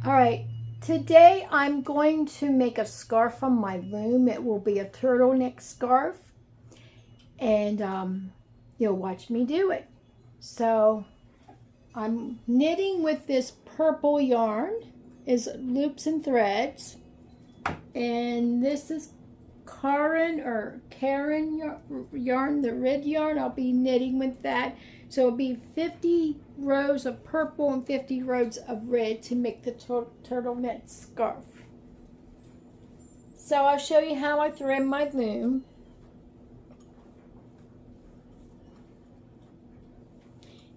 All right, today I'm going to make a scarf from my loom. It will be a turtleneck scarf, and you'll watch me do it. So I'm knitting with this purple yarn, is loops and threads, and this is Karen yarn, the red yarn. I'll be knitting with that. So it'll be 50 rows of purple and 50 rows of red to make the turtleneck scarf. So I'll show you how I thread my loom.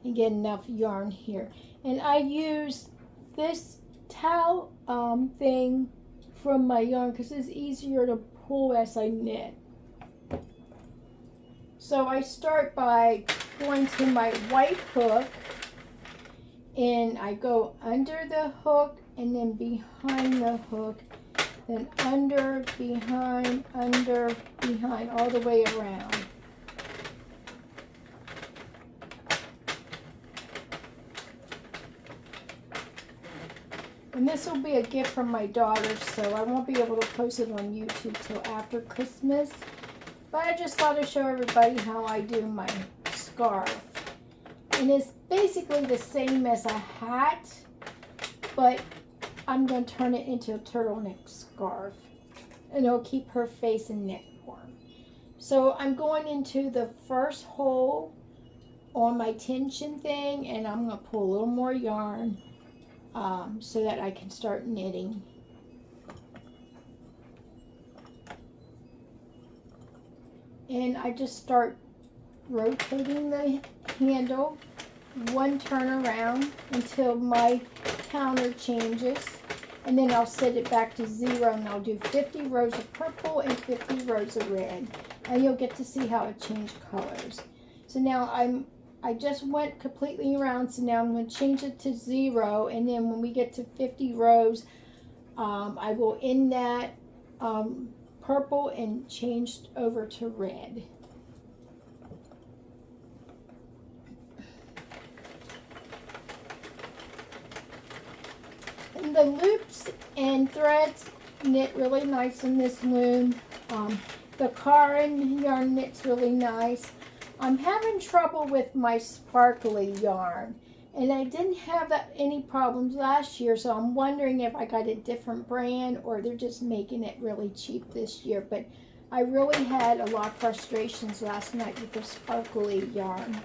And get enough yarn here. And I use this towel thing from my yarn because it's easier to pull as I knit. So I start by going to my white hook, and I go under the hook and then behind the hook, then under, behind, all the way around. And this will be a gift from my daughter, so I won't be able to post it on YouTube till after Christmas. But I just thought I'd show everybody how I do my scarf. And it's basically the same as a hat, but I'm going to turn it into a turtleneck scarf. And it'll keep her face and neck warm. So I'm going into the first hole on my tension thing, and I'm going to pull a little more yarn so that I can start knitting. And I just start rotating the handle one turn around until my counter changes, and then I'll set it back to 0, and I'll do 50 rows of purple and 50 rows of red, and you'll get to see how it changed colors. So now I just went completely around, so now I'm going to change it to 0, and then when we get to 50 rows, I will end that purple and change over to red. And the loops and threads knit really nice in this loom. The Karen yarn knits really nice. I'm having trouble with my sparkly yarn, and I didn't have any problems last year, so I'm wondering if I got a different brand or they're just making it really cheap this year. But I really had a lot of frustrations last night with the sparkly yarn.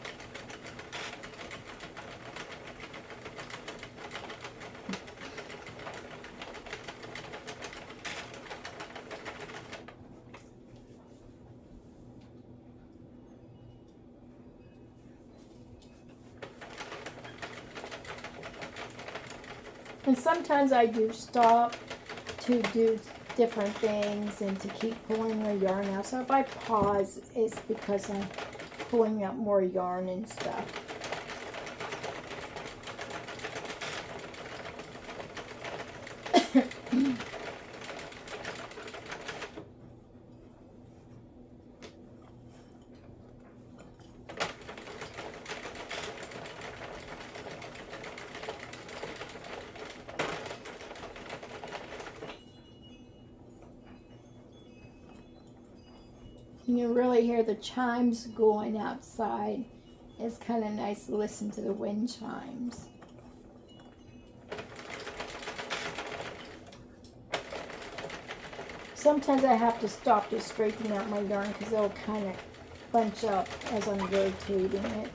And sometimes I do stop to do different things and to keep pulling the yarn out. So if I pause, it's because I'm pulling out more yarn and stuff. You can really hear the chimes going outside. It's kind of nice to listen to the wind chimes. Sometimes I have to stop to straighten out my yarn because it'll kind of bunch up as I'm rotating it.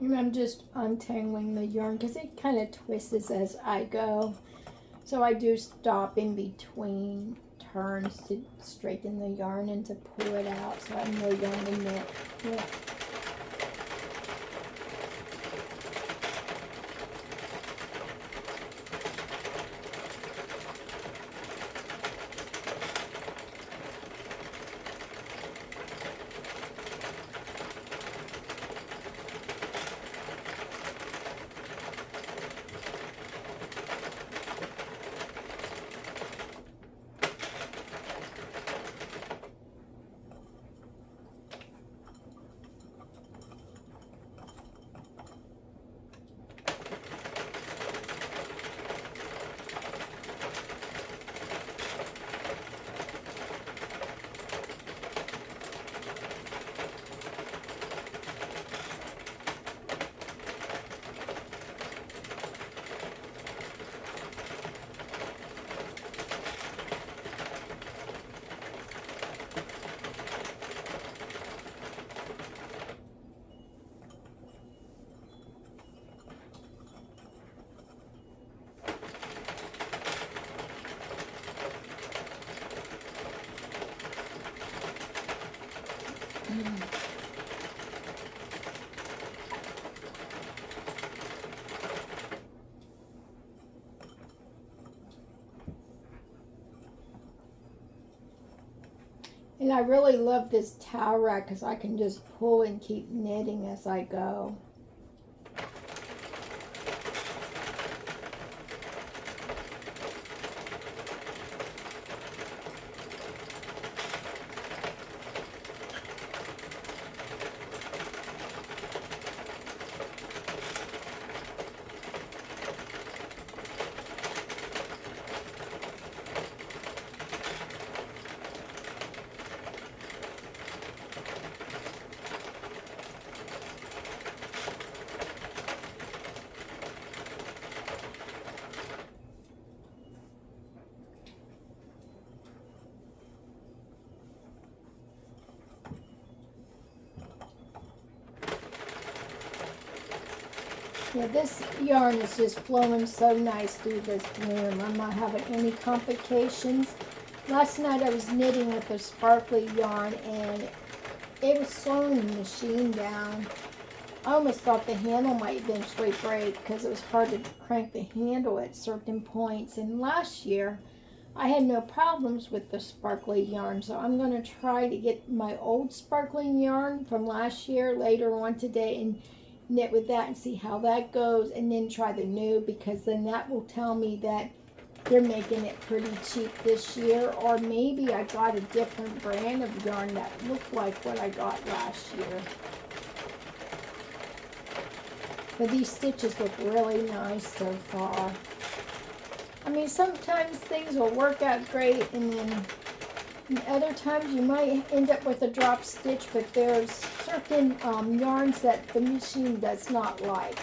And I'm just untangling the yarn because it kind of twists as I go. So I do stop in between turns to straighten the yarn and to pull it out so I have more yarn to knit. Yeah. And I really love this towel rack because I can just pull and keep knitting as I go. Yeah, this yarn is just flowing so nice through this loom. I'm not having any complications. Last night I was knitting with a sparkly yarn and it was slowing the machine down. I almost thought the handle might eventually break because it was hard to crank the handle at certain points. And last year I had no problems with the sparkly yarn, so I'm going to try to get my old sparkling yarn from last year later on today and knit with that and see how that goes, and then try the new, because then that will tell me that they're making it pretty cheap this year, or maybe I got a different brand of yarn that looked like what I got last year. But these stitches look really nice so far. I mean, sometimes things will work out great, and then other times you might end up with a drop stitch, but there's certain yarns that the machine does not like.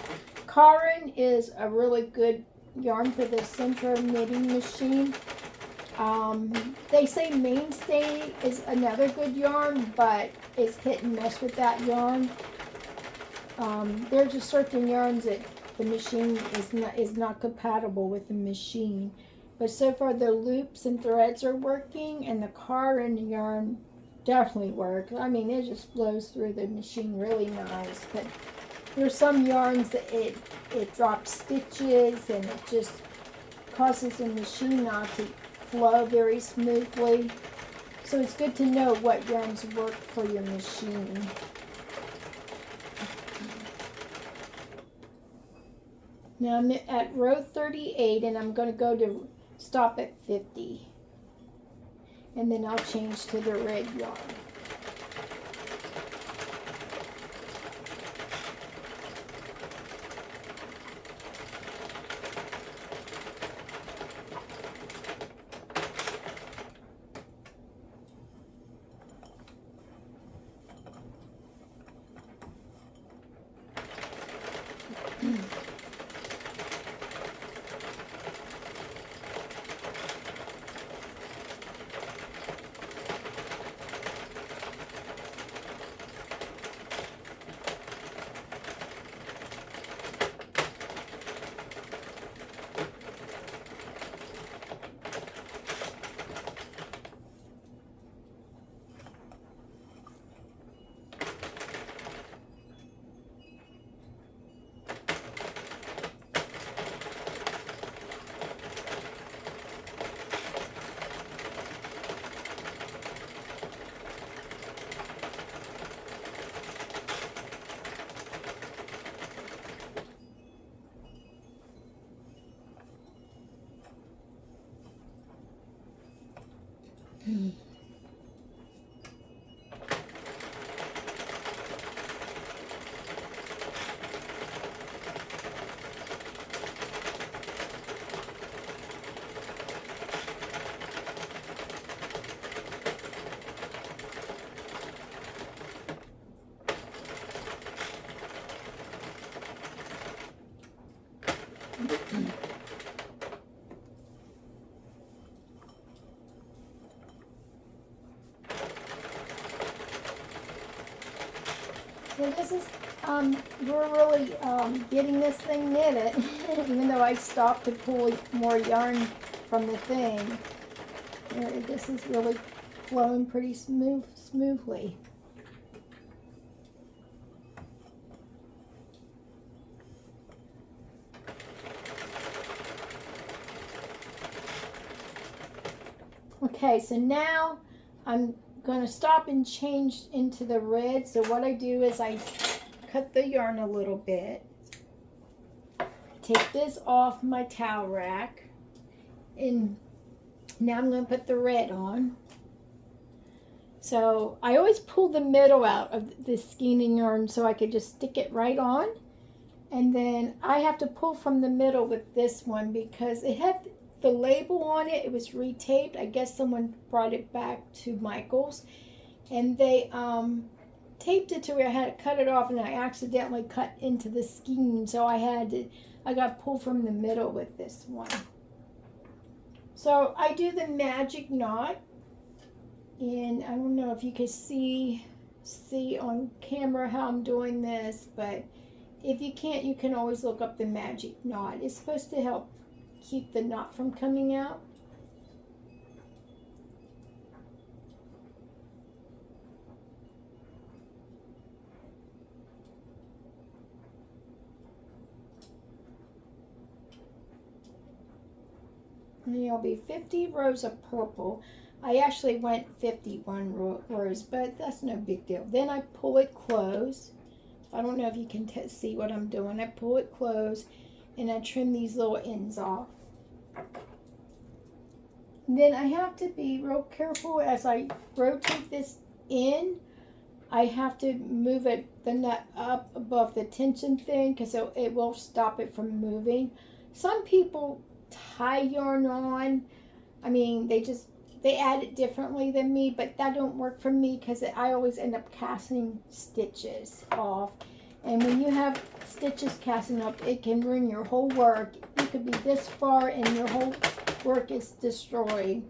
Caron is a really good yarn for the Sentro knitting machine. They say Mainstay is another good yarn, but it's hit and miss with that yarn. There's just certain yarns that the machine is not compatible with the machine. But so far the loops and threads are working, and the Caron yarn definitely works. I mean, it just flows through the machine really nice. But there's some yarns that it drops stitches and it just causes the machine not to flow very smoothly. So it's good to know what yarns work for your machine. Now I'm at row 38 and I'm going to go to stop at 50. And then I'll change to the red yarn. So this is, we're really getting this thing knitted, even though I stopped to pull more yarn from the thing. This is really flowing pretty smoothly. Okay, so now I'm going to stop and change into the red. So what I do is I cut the yarn a little bit, take this off my towel rack, and now I'm going to put the red on. So I always pull the middle out of the skein yarn so I could just stick it right on. And then I have to pull from the middle with this one because it had the label on it. It was retaped. I guess someone brought it back to Michael's, and they taped it to where I had to cut it off, and I accidentally cut into the skein, so I got pulled from the middle with this one. So I do the magic knot, and I don't know if you can see on camera how I'm doing this, but if you can't, you can always look up the magic knot. It's supposed to help keep the knot from coming out. And there'll be 50 rows of purple. I actually went 51 rows, but that's no big deal. Then I pull it close. I don't know if you can see what I'm doing. I pull it close and I trim these little ends off. Then I have to be real careful as I rotate this in. I have to move the nut up above the tension thing because it will stop it from moving. Some people tie yarn on. I mean, they add it differently than me, but that don't work for me because I always end up casting stitches off. And when you have stitches casting up, it can ruin your whole work. You could be this far and your whole work is destroyed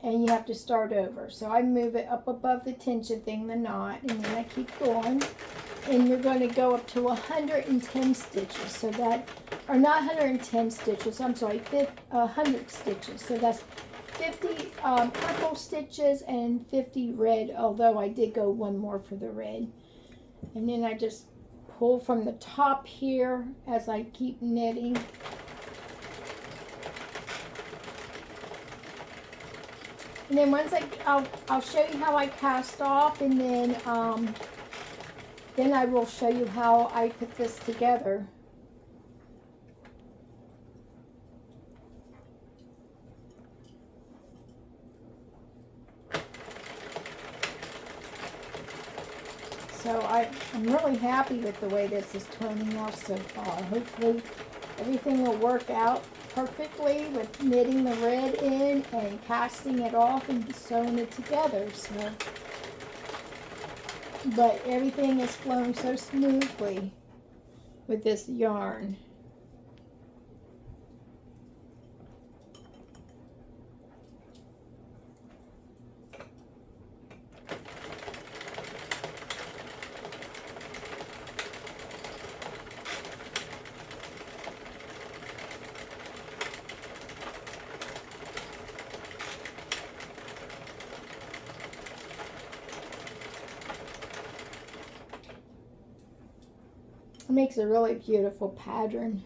and you have to start over. So I move it up above the tension thing, the knot, and then I keep going. And you're going to go up to 110 stitches. So that, or not 110 stitches, I'm sorry, 100 stitches. So that's 50 purple stitches and 50 red, although I did go one more for the red. And then I just pull from the top here as I keep knitting. And then once I'll show you how I cast off, and then I will show you how I put this together. So I'm really happy with the way this is turning out so far. Hopefully everything will work out perfectly with knitting the red in and casting it off and sewing it together. So, but everything is flowing so smoothly with this yarn. It makes a really beautiful pattern.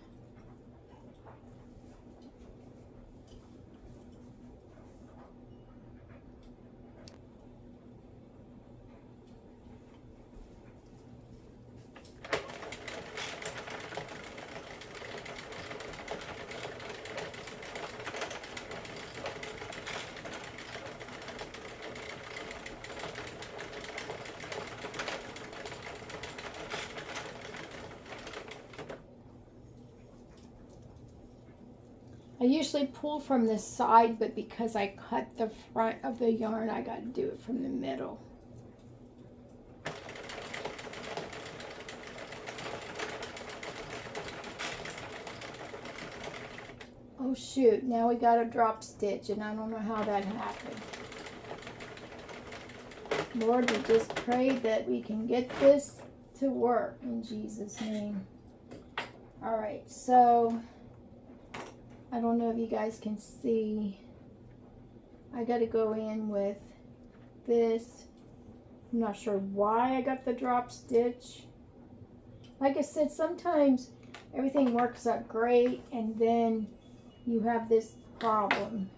I usually pull from the side, but because I cut the front of the yarn, I got to do it from the middle. Oh shoot, now we got a drop stitch and I don't know how that happened. Lord, we just pray that we can get this to work in Jesus' name. Alright, so I don't know if you guys can see. I got to go in with this. I'm not sure why I got the drop stitch. Like I said, sometimes everything works out great and then you have this problem.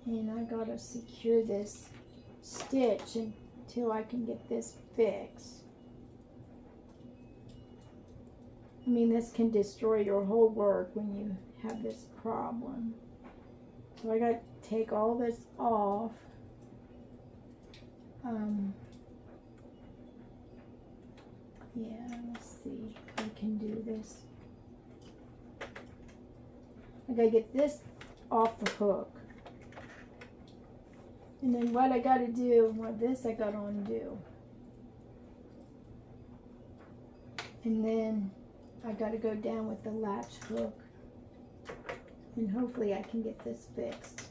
And I gotta secure this stitch until I can get this fixed. I mean, this can destroy your whole work when you have this problem. So I gotta take all this off. Yeah, let's see if I can do this. I gotta get this off the hook. And then what I gotta do, well, this I gotta undo. And then I gotta go down with the latch hook. And hopefully I can get this fixed.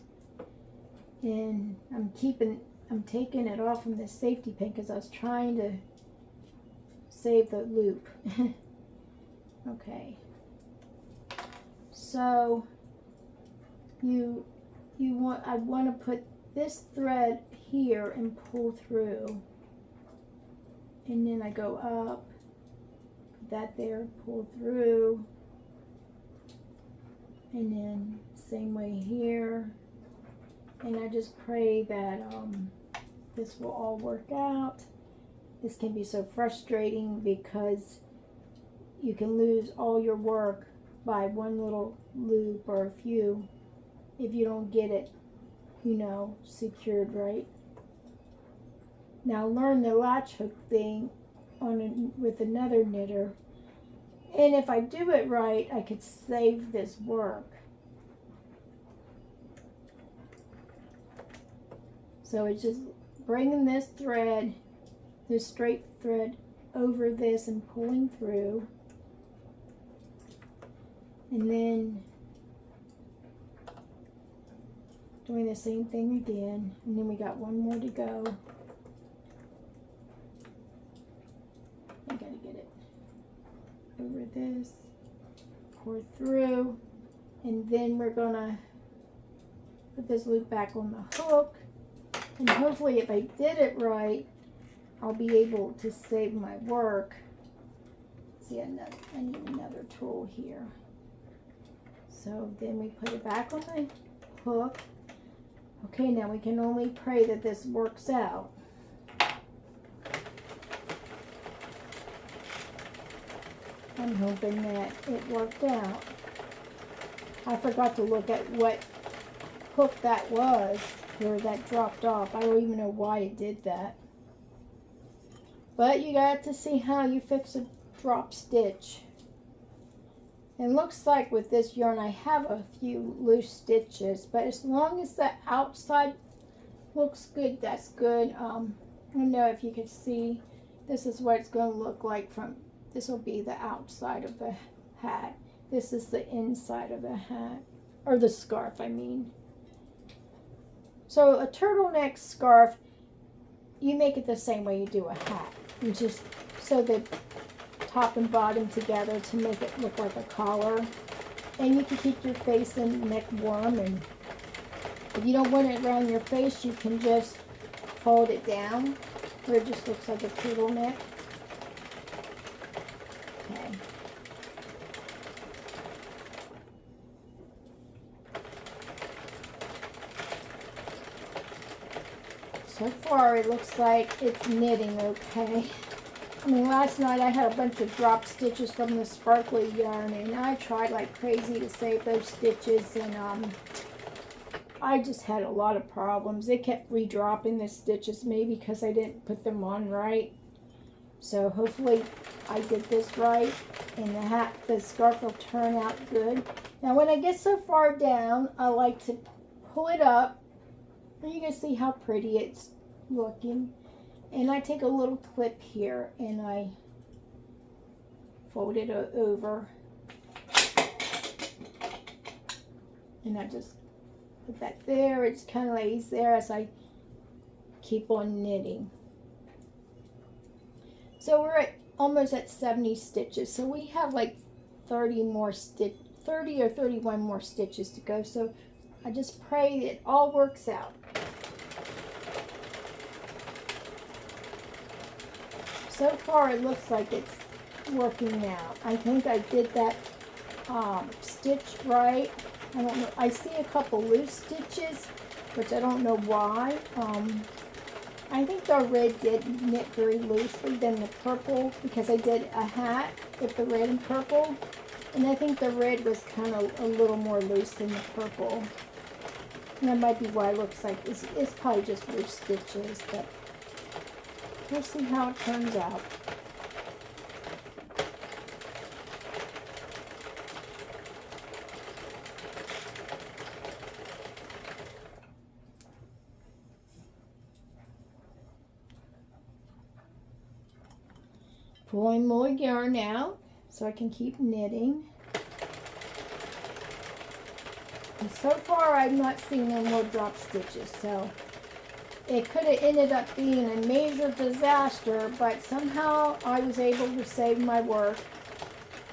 And I'm taking it off from the safety pin because I was trying to save the loop. Okay. So I want to put this thread here and pull through, and then I go up, put that there, pull through, and then same way here, and I just pray that this will all work out. This can be so frustrating because you can lose all your work by one little loop or a few if you don't get it, you know, secured right. Now learn the latch hook thing with another knitter, and if I do it right, I could save this work. So it's just bringing this thread, this straight thread, over this and pulling through, and then doing the same thing again, and then we got one more to go. I gotta get it over this, pour through, and then we're gonna put this loop back on the hook, and hopefully if I did it right, I'll be able to save my work. See, I need another tool here. So then we put it back on the hook. Okay, now we can only pray that this works out. I'm hoping that it worked out. I forgot to look at what hook that was, where that dropped off. I don't even know why it did that. But you got to see how you fix a drop stitch. It looks like with this yarn I have a few loose stitches, but as long as the outside looks good, that's good. I don't know if you can see, this is what it's going to look like from, this will be the outside of the hat. This is the inside of the hat, or the scarf, I mean. So a turtleneck scarf, you make it the same way you do a hat. You just sew the top and bottom together to make it look like a collar. And you can keep your face and neck warm, and if you don't want it around your face, you can just fold it down where it just looks like a turtleneck. Okay. So far it looks like it's knitting okay. I mean, last night I had a bunch of drop stitches from the sparkly yarn, and I tried like crazy to save those stitches, and I just had a lot of problems. They kept redropping the stitches, maybe because I didn't put them on right. So hopefully I did this right and the scarf will turn out good. Now when I get so far down, I like to pull it up and you can see how pretty it's looking. And I take a little clip here and I fold it over. And I just put that there. It kind of lays there as I keep on knitting. So we're almost at 70 stitches. So we have like 30 or 31 more stitches to go. So I just pray it all works out. So far it looks like it's working out. I think I did that stitch right. I don't know. I see a couple loose stitches, which I don't know why. I think the red did knit very loosely than the purple because I did a hat with the red and purple. And I think the red was kind of a little more loose than the purple. And that might be why it looks like it's probably just loose stitches, but we'll see how it turns out. Pulling more yarn out so I can keep knitting. And so far I've not seen any more drop stitches, so it could have ended up being a major disaster, but somehow I was able to save my work.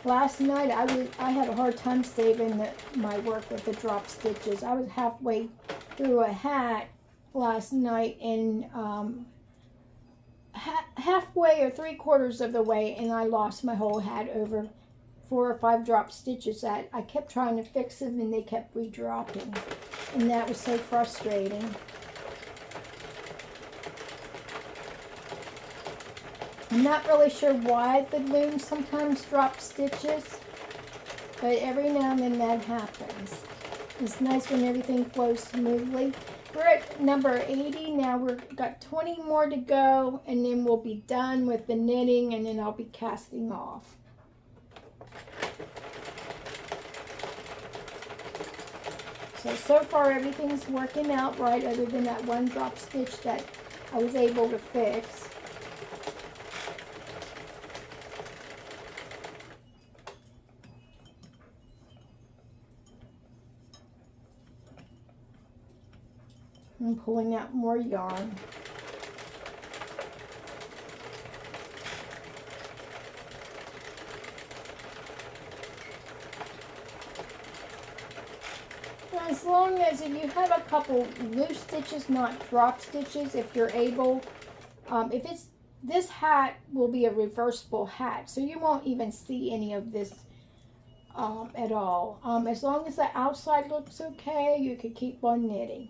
Last night I had a hard time saving my work with the drop stitches. I was halfway through a hat last night and halfway or 3/4 of the way, and I lost my whole hat over 4 or 5 drop stitches that I kept trying to fix them and they kept re-dropping, and that was so frustrating. I'm not really sure why the loom sometimes drops stitches, but every now and then that happens. It's nice when everything flows smoothly. We're at number 80 now. We've got 20 more to go, and then we'll be done with the knitting, and then I'll be casting off. So far everything's working out right, other than that one drop stitch that I was able to fix. I'm pulling out more yarn. As long as if you have a couple loose stitches, not drop stitches, if you're able, this hat will be a reversible hat, so you won't even see any of this at all. As long as the outside looks okay, you can keep on knitting.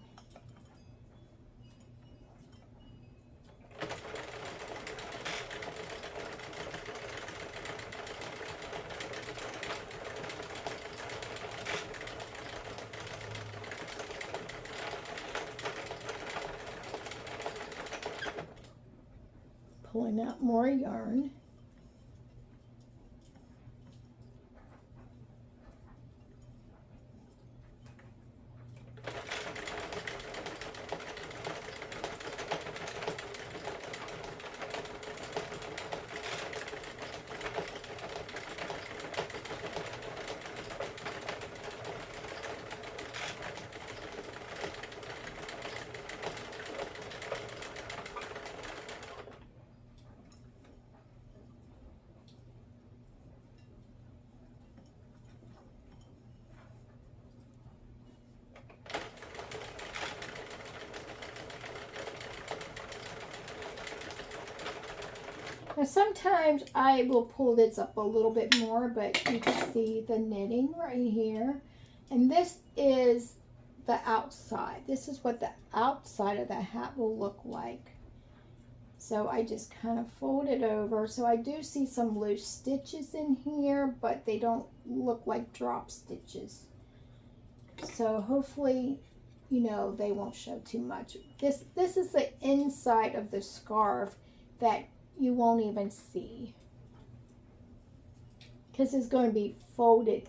Pulling out more yarn. Now sometimes I will pull this up a little bit more, but you can see the knitting right here. And this is the outside. This is what the outside of the hat will look like. So I just kind of fold it over. So I do see some loose stitches in here, but they don't look like drop stitches. So hopefully, you know, they won't show too much. This is the inside of the scarf that you won't even see, because it's going to be folded.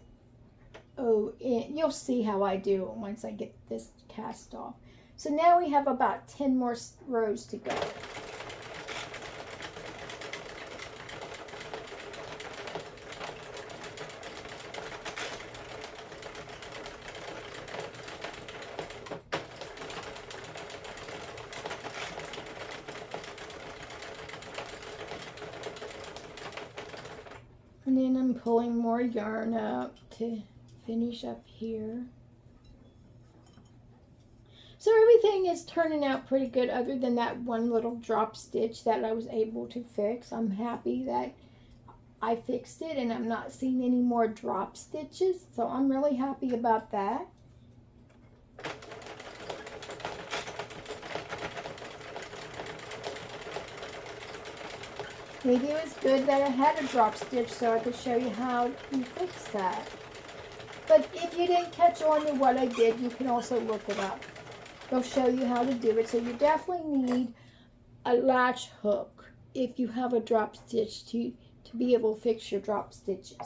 Oh, and you'll see how I do it once I get this cast off. So now we have about 10 more rows to go. And then I'm pulling more yarn up to finish up here. So everything is turning out pretty good other than that one little drop stitch that I was able to fix. I'm happy that I fixed it and I'm not seeing any more drop stitches. So I'm really happy about that. Maybe it was good that I had a drop stitch so I could show you how you fix that. But if you didn't catch on to what I did, you can also look it up. They'll show you how to do it. So you definitely need a latch hook if you have a drop stitch to be able to fix your drop stitches.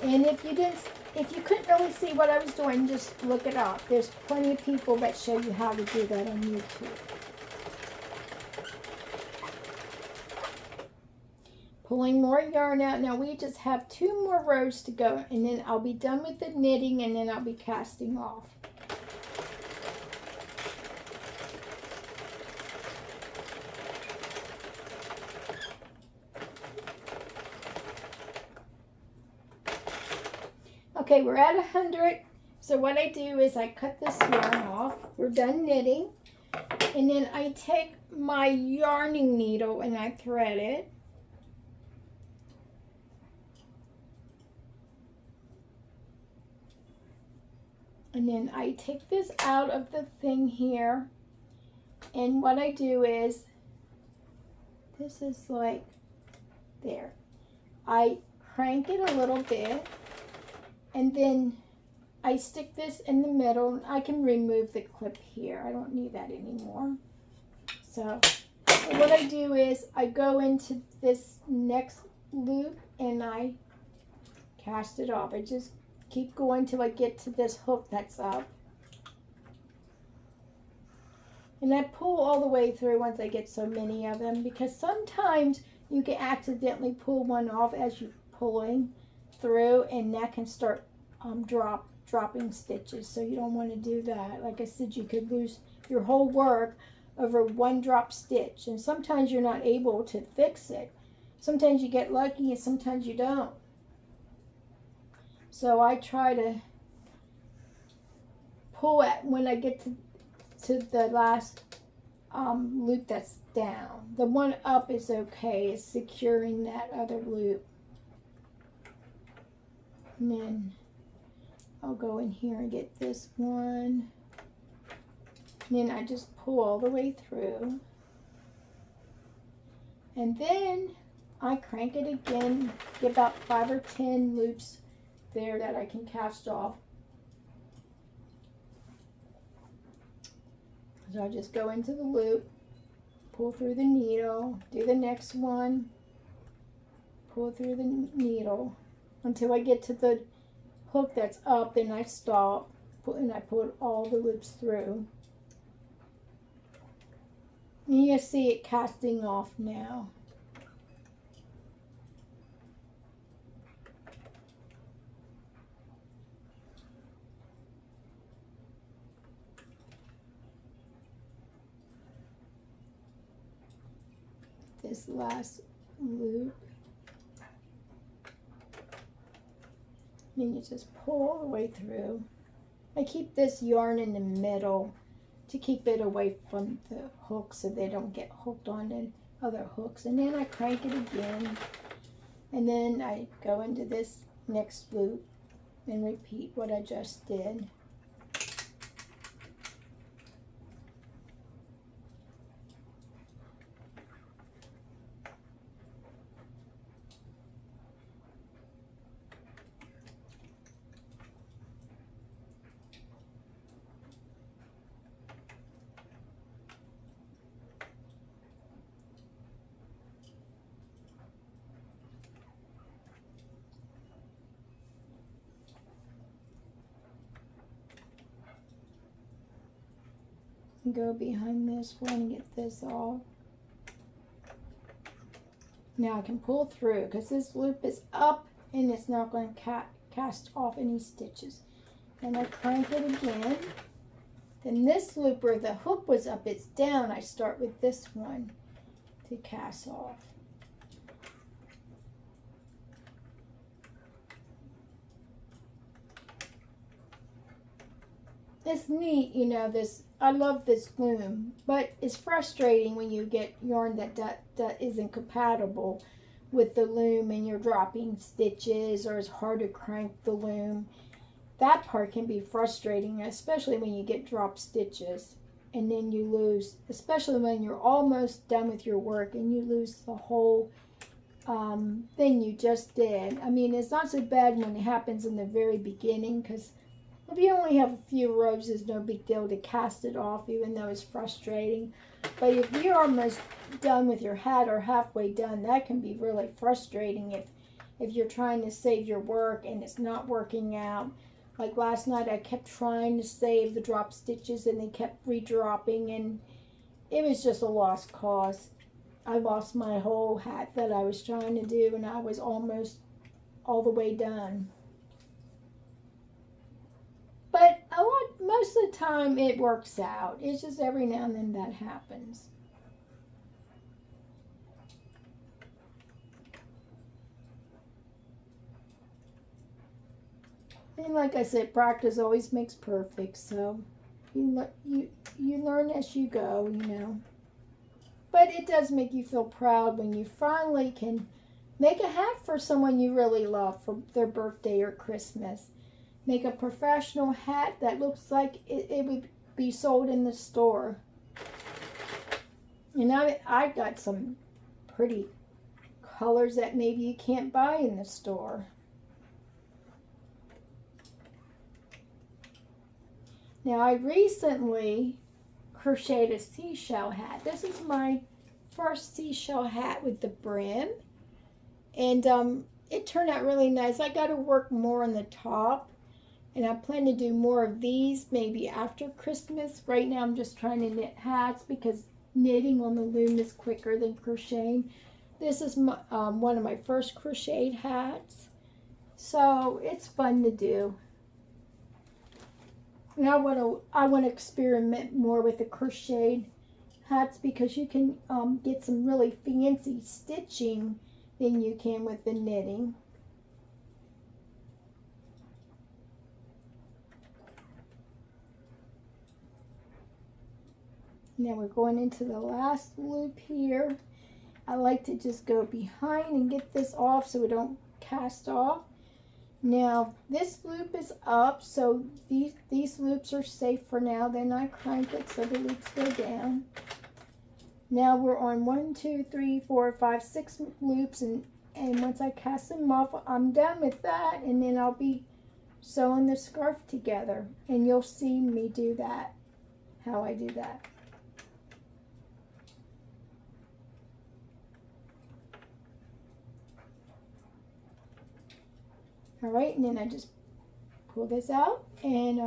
And if you couldn't really see what I was doing, just look it up. There's plenty of people that show you how to do that on YouTube. Pulling more yarn out. Now we just have 2 more rows to go, and then I'll be done with the knitting, and then I'll be casting off. Okay, we're at 100. So what I do is I cut this yarn off. We're done knitting. And then I take my yarning needle and I thread it. And then I take this out of the thing here. And what I do is, this is like there. I crank it a little bit. And then I stick this in the middle. I can remove the clip here. I don't need that anymore. So what I do is I go into this next loop and I cast it off. I just keep going till I get to this hook that's up. And I pull all the way through once I get so many of them, because sometimes you can accidentally pull one off as you're pulling through, and that can start dropping stitches, so you don't want to do that. Like I said, you could lose your whole work over one drop stitch, and sometimes you're not able to fix it. Sometimes you get lucky and sometimes you don't. So I try to pull it when I get to the last loop that's down. The one up is okay, it's securing that other loop. And then I'll go in here and get this one. And then I just pull all the way through. And then I crank it again, get about 5 or 10 loops there that I can cast off. So I just go into the loop, pull through the needle, do the next one, pull through the needle until I get to the hook that's up, then I stop, and I pull all the loops through. And you see it casting off now. This last loop. And you just pull all the way through. I keep this yarn in the middle to keep it away from the hooks so they don't get hooked on the other hooks. And then I crank it again. And then I go into this next loop and repeat what I just did. and go behind this one and get this off. Now I can pull through because this loop is up and it's not going to cast off any stitches. And I crank it again. Then this loop where the hook was up, it's down. I start with this one to cast off. It's neat, you know, this, I love this loom, but it's frustrating when you get yarn that isn't compatible with the loom and you're dropping stitches or it's hard to crank the loom. That part can be frustrating, especially when you get drop stitches and then you lose, especially when you're almost done with your work and you lose the whole thing you just did. I mean, it's not so bad when it happens in the very beginning, because if you only have a few rows, it's no big deal to cast it off, even though it's frustrating. But if you're almost done with your hat or halfway done, that can be really frustrating if you're trying to save your work and it's not working out. Like last night, I kept trying to save the drop stitches and they kept redropping, and it was just a lost cause. I lost my whole hat that I was trying to do, and I was almost all the way done. But most of the time it works out. It's just every now and then that happens. And like I said, practice always makes perfect. So you learn as you go, you know. But it does make you feel proud when you finally can make a hat for someone you really love for their birthday or Christmas. Make a professional hat that looks like it would be sold in the store. And I got some pretty colors that maybe you can't buy in the store. Now I recently crocheted a seashell hat. This is my first seashell hat with the brim. And it turned out really nice. I got to work more on the top. And I plan to do more of these maybe after Christmas. Right now I'm just trying to knit hats because knitting on the loom is quicker than crocheting. This is my, one of my first crocheted hats. So it's fun to do. And I want to experiment more with the crocheted hats because you can get some really fancy stitching than you can with the knitting. Now we're going into the last loop here. I like to just go behind and get this off so it don't cast off. Now this loop is up, so these loops are safe for now. Then I crank it so the loops go down. Now we're on 1, 2, 3, 4, 5, 6 loops, and once I cast them off, I'm done with that, and then I'll be sewing the scarf together, and you'll see me do that, how I do that. All right, and then I just pull this out, and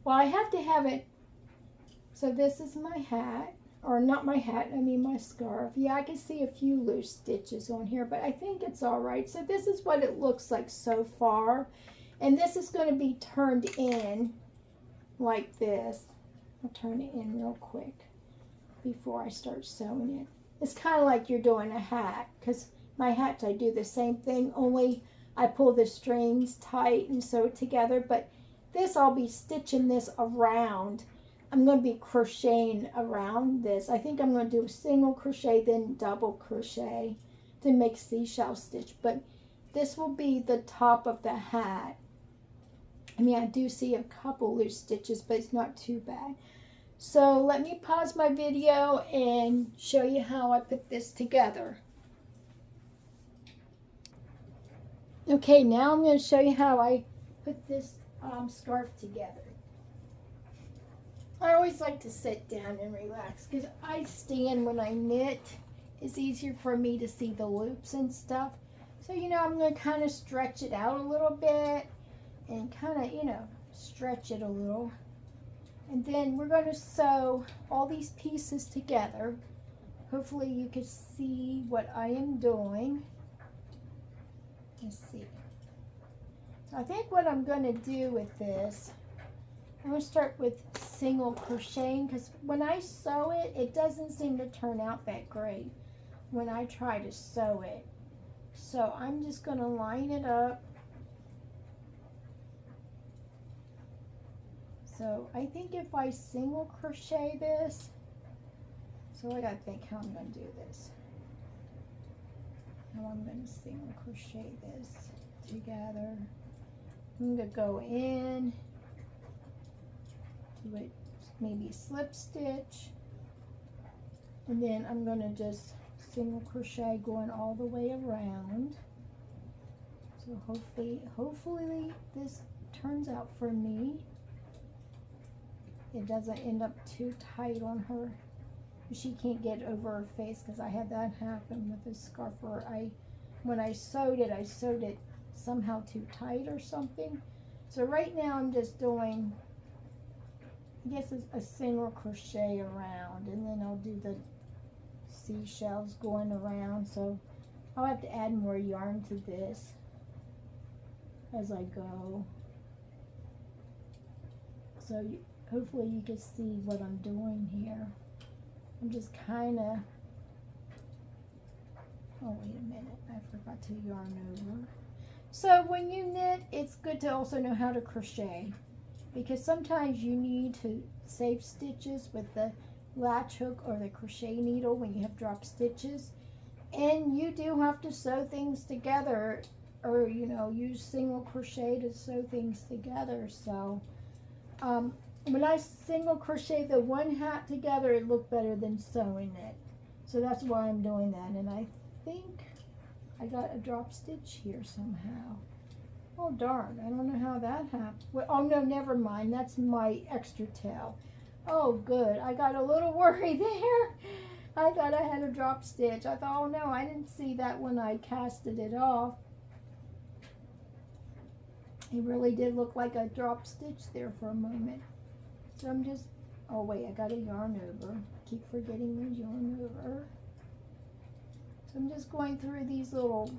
well, I have to have it, so this is my hat, or not my hat, I mean my scarf. Yeah, I can see a few loose stitches on here, but I think it's all right. So this is what it looks like so far, and this is going to be turned in like this. I'll turn it in real quick before I start sewing it. It's kind of like you're doing a hat, because my hats I do the same thing, only I pull the strings tight and sew it together, but this I'll be stitching this around. I'm going to be crocheting around this. I think I'm going to do a single crochet, then double crochet to make seashell stitch, but this will be the top of the hat. I mean, I do see a couple loose stitches, but it's not too bad. So let me pause my video and show you how I put this together. Okay, now I'm going to show you how I put this scarf together. I always like to sit down and relax because I stand when I knit. It's easier for me to see the loops and stuff. So, you know, I'm going to kind of stretch it out a little bit and kind of, you know, stretch it a little. And then we're going to sew all these pieces together. Hopefully you can see what I am doing. Let's see. So I think what I'm going to do with this, I'm going to start with single crocheting, because when I sew it, it doesn't seem to turn out that great when I try to sew it. So I'm just going to line it up. So I think if I single crochet this, so I got to think how I'm going to do this. How I'm going to single crochet this together. I'm going to go in, do it, maybe slip stitch, and then I'm going to just single crochet going all the way around. So hopefully this turns out for me. It doesn't end up too tight on her. She can't get over her face, because I had that happen with this scarf where when I sewed it somehow too tight or something. So right now I'm just doing, I guess it's a single crochet around, and then I'll do the seashells going around. So I'll have to add more yarn to this as I go. So hopefully you can see what I'm doing here. I'm just kind of, oh wait a minute, I forgot to yarn over. So when you knit, it's good to also know how to crochet, because sometimes you need to save stitches with the latch hook or the crochet needle when you have drop stitches, and you do have to sew things together, or use single crochet to sew things together. So when I single crochet the one hat together, it looked better than sewing it. So that's why I'm doing that. And I think I got a drop stitch here somehow. Oh darn, I don't know how that happened. Well, oh no, never mind. That's my extra tail. Oh good, I got a little worried there. I thought I had a drop stitch. I thought, oh no, I didn't see that when I casted it off. It really did look like a drop stitch there for a moment. So I'm just, oh wait, I got to yarn over. Keep forgetting to yarn over. So I'm just going through these little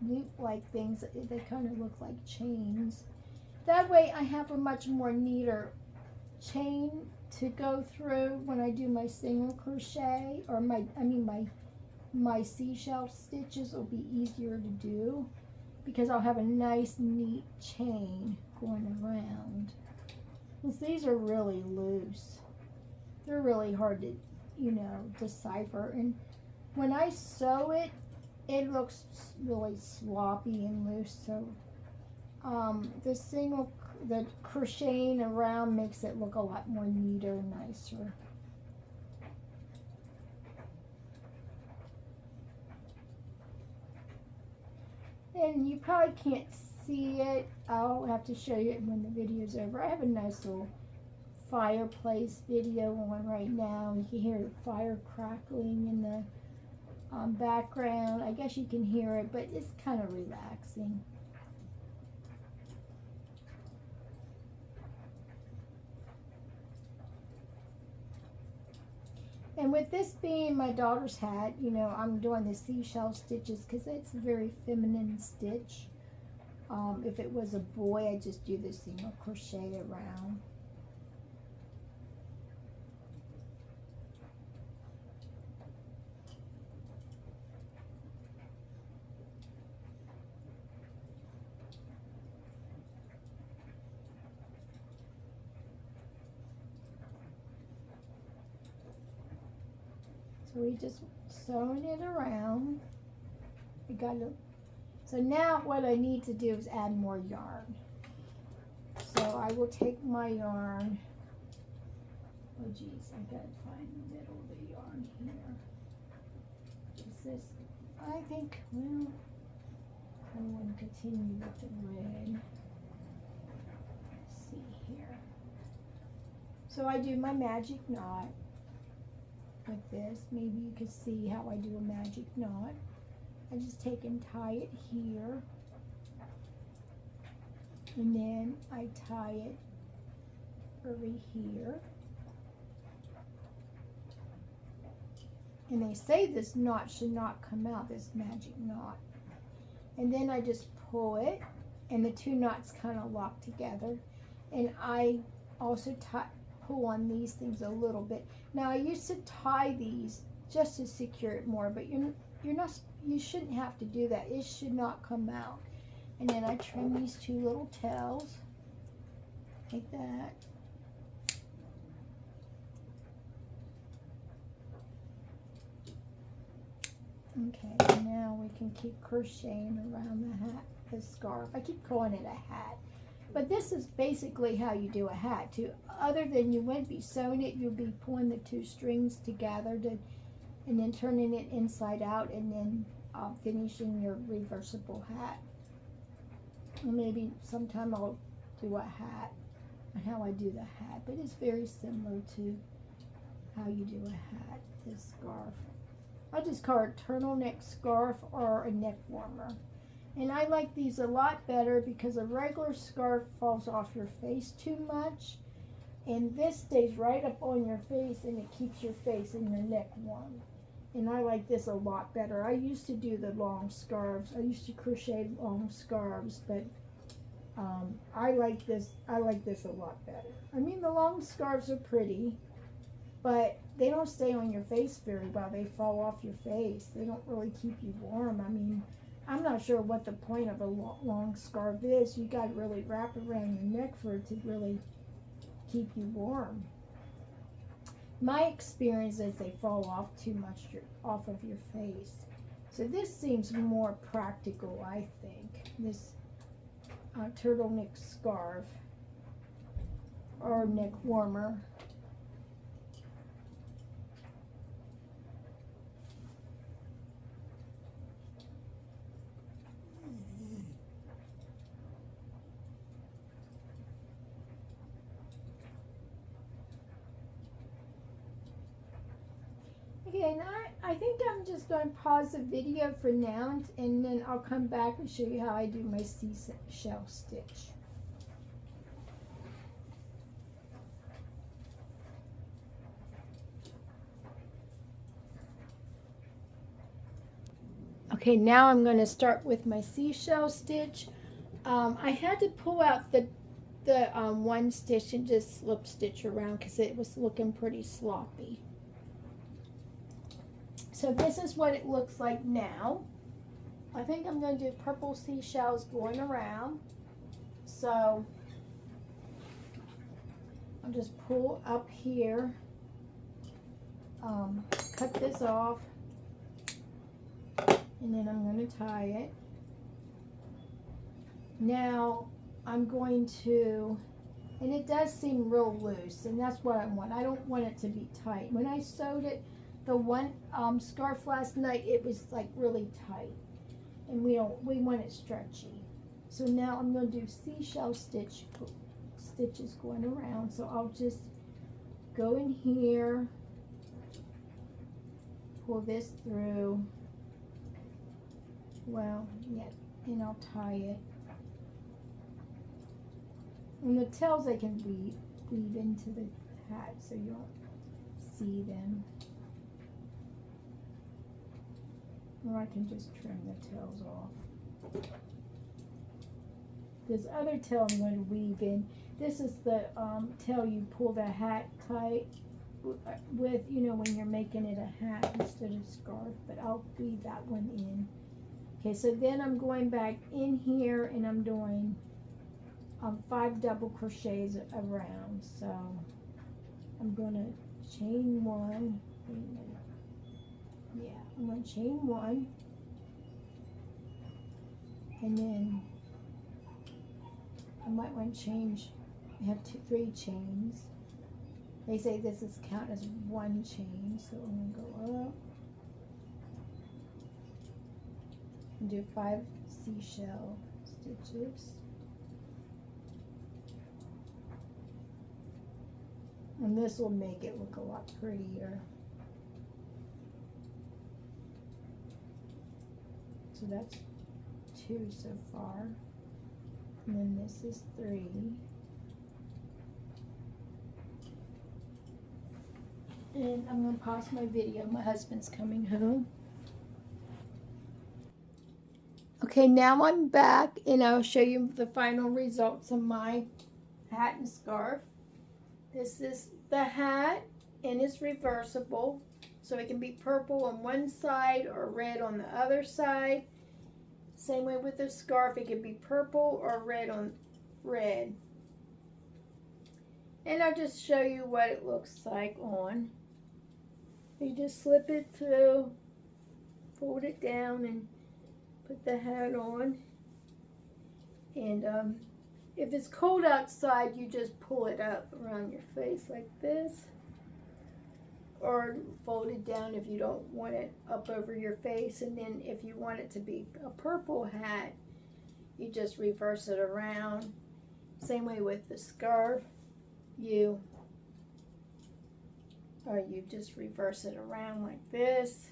loop-like things. They kind of look like chains. That way I have a much more neater chain to go through when I do my single crochet, or my seashell stitches will be easier to do, because I'll have a nice neat chain going around. These are really loose. They're really hard to, decipher. And when I sew it, it looks really sloppy and loose. So the crocheting around makes it look a lot more neater and nicer. And you probably can't see it. I'll have to show you it when the video's over. I have a nice little fireplace video on right now. You can hear the fire crackling in the background. I guess you can hear it, but it's kind of relaxing. And with this being my daughter's hat, I'm doing the seashell stitches because it's a very feminine stitch. If it was a boy, I'd just do the single crochet around. So we just sewing it around. So now what I need to do is add more yarn. So I will take my yarn. Oh geez, I gotta find the middle of the yarn here. Is this, I think, well, I want to continue with the red. Let's see here. So I do my magic knot with this. Maybe you can see how I do a magic knot. I just take and tie it here, and then I tie it over here. And they say this knot should not come out, this magic knot. And then I just pull it, and the two knots kind of lock together. And I also pull on these things a little bit. Now I used to tie these just to secure it more, but you shouldn't have to do that. It should not come out. And then I trim these two little tails like that. Okay, now we can keep crocheting around the hat, the scarf. I keep calling it a hat, but this is basically how you do a hat too. Other than you wouldn't be sewing it, you'll be pulling the two strings together and then turning it inside out, and then finishing your reversible hat. And maybe sometime I'll do a hat and how I do the hat, but it's very similar to how you do a hat, this scarf. I just call it a turtleneck scarf or a neck warmer. And I like these a lot better because a regular scarf falls off your face too much. And this stays right up on your face, and it keeps your face and your neck warm. And I like this a lot better. I used to do the long scarves. I used to crochet long scarves, but I like this a lot better. I mean, the long scarves are pretty, but they don't stay on your face very well. They fall off your face. They don't really keep you warm. I mean, I'm not sure what the point of a long scarf is. You got to really wrap it around your neck for it to really keep you warm. My experience is they fall off too much off of your face. So this seems more practical, I think. This turtleneck scarf or neck warmer. Okay, and I think I'm just going to pause the video for now, and then I'll come back and show you how I do my seashell stitch. Okay, now I'm going to start with my seashell stitch. I had to pull out the one stitch and just slip stitch around because it was looking pretty sloppy. So this is what it looks like now. I think I'm going to do purple seashells going around. So I'll just pull up here, cut this off, and then I'm going to tie it. Now I'm going to, and it does seem real loose, and that's what I want. I don't want it to be tight. When I sewed it, the one scarf last night, it was like really tight, and we want it stretchy. So now I'm going to do seashell stitches going around. So I'll just go in here, pull this through. Well, yeah, and I'll tie it. And the tails I can weave into the hat so you don't see them. Or I can just trim the tails off. This other tail I'm going to weave in. This is the tail you pull the hat tight with, you know, when you're making it a hat instead of scarf. But I'll weave that one in. Okay, so then I'm going back in here and I'm doing 5 double crochets around. So I'm going to chain 1. Wait a minute. Yeah, I'm going to chain 1, and then I might want to change. I have 3 chains. They say this is count as 1 chain, so I'm going to go up and do 5 seashell stitches. And this will make it look a lot prettier. So that's 2 so far. And then this is 3. And I'm going to pause my video. My husband's coming home. Okay, now I'm back and I'll show you the final results of my hat and scarf. This is the hat and it's reversible. So it can be purple on one side or red on the other side. Same way with the scarf, it can be purple or red on red. And I'll just show you what it looks like on. You just slip it through, fold it down and put the hat on. And if it's cold outside, you just pull it up around your face like this. Or fold it down if you don't want it up over your face. And then if you want it to be a purple hat, you just reverse it around. Same way with the scarf. You just reverse it around like this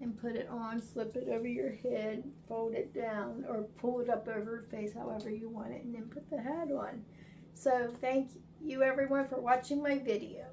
and put it on, slip it over your head, fold it down, or pull it up over your face however you want it, and then put the hat on. So thank you everyone for watching my video.